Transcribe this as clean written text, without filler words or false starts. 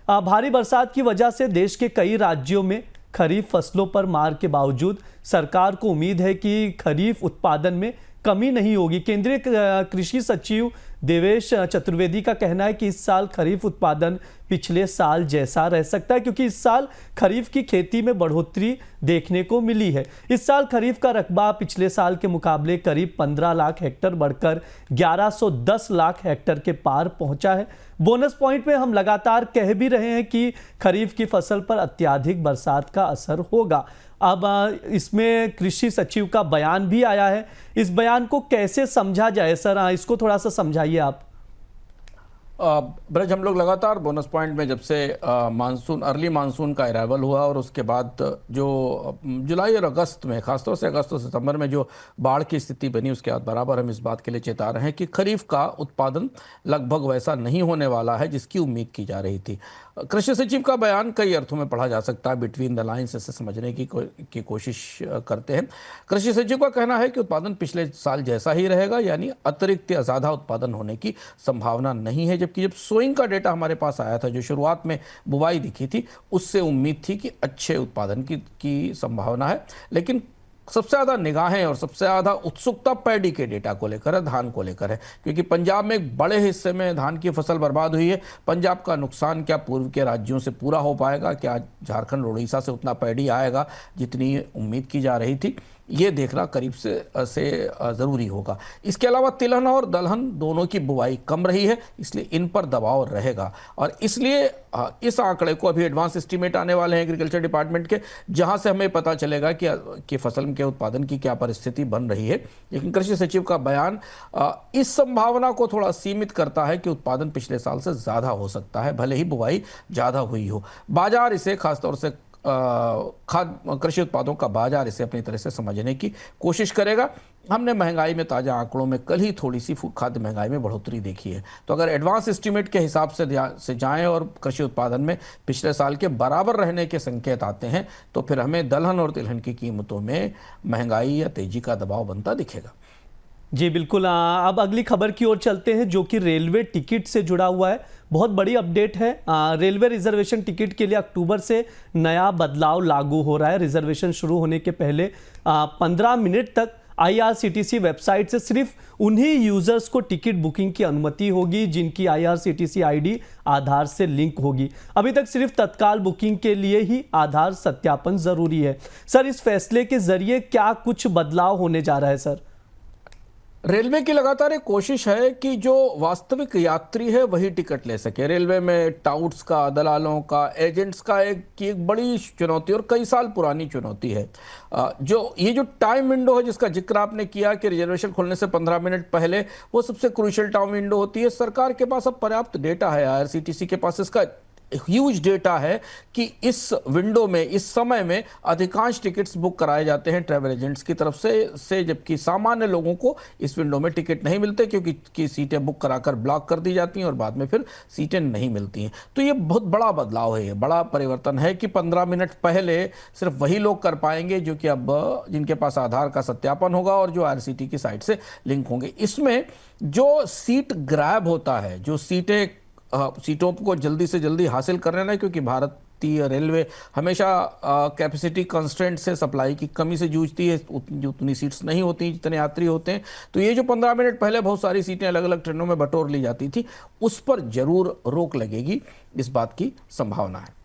भारी बरसात की वजह से देश के कई राज्यों में खरीफ फसलों पर मार के बावजूद सरकार को उम्मीद है कि खरीफ उत्पादन में कमी नहीं होगी। केंद्रीय कृषि सचिव देवेश चतुर्वेदी का कहना है कि इस साल खरीफ उत्पादन पिछले साल जैसा रह सकता है, क्योंकि इस साल खरीफ की खेती में बढ़ोतरी देखने को मिली है। इस साल खरीफ का रकबा पिछले साल के मुकाबले करीब 15 लाख हेक्टर बढ़कर 1110 लाख हेक्टर के पार पहुंचा है। बोनस पॉइंट में हम लगातार कह भी रहे हैं कि खरीफ की फसल पर अत्यधिक बरसात का असर होगा। अब इसमें कृषि सचिव का बयान भी आया है। इस बयान को कैसे समझा जाए सर, इसको थोड़ा सा समझाइए आप। ब्रज, हम लोग लगातार बोनस पॉइंट में जब से मानसून अर्ली मानसून का अराइवल हुआ और उसके बाद जो जुलाई और अगस्त में, खासतौर से अगस्त और सितंबर में जो बाढ़ की स्थिति बनी, उसके बाद बराबर हम इस बात के लिए चेता रहे हैं कि खरीफ का उत्पादन लगभग वैसा नहीं होने वाला है जिसकी उम्मीद की जा रही थी। कृषि सचिव का बयान कई अर्थों में पढ़ा जा सकता है, बिटवीन द लाइन्स इसे समझने की कोशिश करते हैं। कृषि सचिव का कहना है कि उत्पादन पिछले साल जैसा ही रहेगा, यानी अतिरिक्त या ज़्यादा उत्पादन होने की संभावना नहीं है। जबकि जब सोइंग का डेटा हमारे पास आया था, जो शुरुआत में बुवाई दिखी थी, उससे उम्मीद थी कि अच्छे उत्पादन की संभावना है। लेकिन सबसे ज़्यादा निगाहें और सबसे ज़्यादा उत्सुकता पैडी के डेटा को लेकर है, धान को लेकर है, क्योंकि पंजाब में एक बड़े हिस्से में धान की फसल बर्बाद हुई है। पंजाब का नुकसान क्या पूर्व के राज्यों से पूरा हो पाएगा? क्या झारखंड और उड़ीसा से उतना पैडी आएगा जितनी उम्मीद की जा रही थी? ये देखना करीब से ज़रूरी होगा। इसके अलावा तिलहन और दलहन दोनों की बुवाई कम रही है, इसलिए इन पर दबाव रहेगा। और इसलिए इस आंकड़े को अभी एडवांस एस्टीमेट आने वाले हैं एग्रीकल्चर डिपार्टमेंट के, जहां से हमें पता चलेगा कि फसल के उत्पादन की क्या परिस्थिति बन रही है। लेकिन कृषि सचिव का बयान इस संभावना को थोड़ा सीमित करता है कि उत्पादन पिछले साल से ज़्यादा हो सकता है, भले ही बुवाई ज़्यादा हुई हो। बाजार इसे खासतौर से कृषि उत्पादों का बाजार इसे अपनी तरह से समझने की कोशिश करेगा। हमने महंगाई में ताज़ा आंकड़ों में कल ही थोड़ी सी खाद्य महंगाई में बढ़ोतरी देखी है, तो अगर एडवांस एस्टीमेट के हिसाब से जाएं और कृषि उत्पादन में पिछले साल के बराबर रहने के संकेत आते हैं, तो फिर हमें दलहन और तिलहन की कीमतों में महंगाई या तेजी का दबाव बनता दिखेगा। जी बिल्कुल। अब अगली खबर की ओर चलते हैं, जो कि रेलवे टिकट से जुड़ा हुआ है। बहुत बड़ी अपडेट है। रेलवे रिजर्वेशन टिकट के लिए अक्टूबर से नया बदलाव लागू हो रहा है। रिजर्वेशन शुरू होने के पहले 15 मिनट तक IRCTC वेबसाइट से सिर्फ उन्हीं यूजर्स को टिकट बुकिंग की अनुमति होगी जिनकी IRCTC ID आधार से लिंक होगी। अभी तक सिर्फ तत्काल बुकिंग के लिए ही आधार सत्यापन जरूरी है। सर, इस फैसले के जरिए क्या कुछ बदलाव होने जा रहा है सर? रेलवे की लगातार एक कोशिश है कि जो वास्तविक यात्री है वही टिकट ले सके। रेलवे में टाउट्स का, दलालों का, एजेंट्स का एक बड़ी चुनौती और कई साल पुरानी चुनौती है। ये जो टाइम विंडो है जिसका जिक्र आपने किया कि रिजर्वेशन खुलने से 15 मिनट पहले, वो सबसे क्रूशियल टाइम विंडो होती है। सरकार के पास अब पर्याप्त डेटा है, IRCTC के पास इसका ह्यूज डेटा है कि इस विंडो में, इस समय में अधिकांश टिकट्स बुक कराए जाते हैं ट्रैवल एजेंट्स की तरफ से, जबकि सामान्य लोगों को इस विंडो में टिकट नहीं मिलते, क्योंकि सीटें बुक कराकर ब्लॉक कर दी जाती हैं और बाद में फिर सीटें नहीं मिलती हैं। तो ये बहुत बड़ा बदलाव है, ये बड़ा परिवर्तन है कि 15 मिनट पहले सिर्फ वही लोग कर पाएंगे जो कि अब जिनके पास आधार का सत्यापन होगा और जो IRCTC की साइट से लिंक होंगे। इसमें जो सीट ग्रैब होता है, जो सीटों को जल्दी से जल्दी हासिल करना है, क्योंकि भारतीय रेलवे हमेशा कैपेसिटी कंस्ट्रेंट से, सप्लाई की कमी से जूझती है, उतनी सीट्स नहीं होती जितने यात्री होते हैं। तो ये जो 15 मिनट पहले बहुत सारी सीटें अलग अलग ट्रेनों में बटोर ली जाती थी, उस पर जरूर रोक लगेगी, इस बात की संभावना है।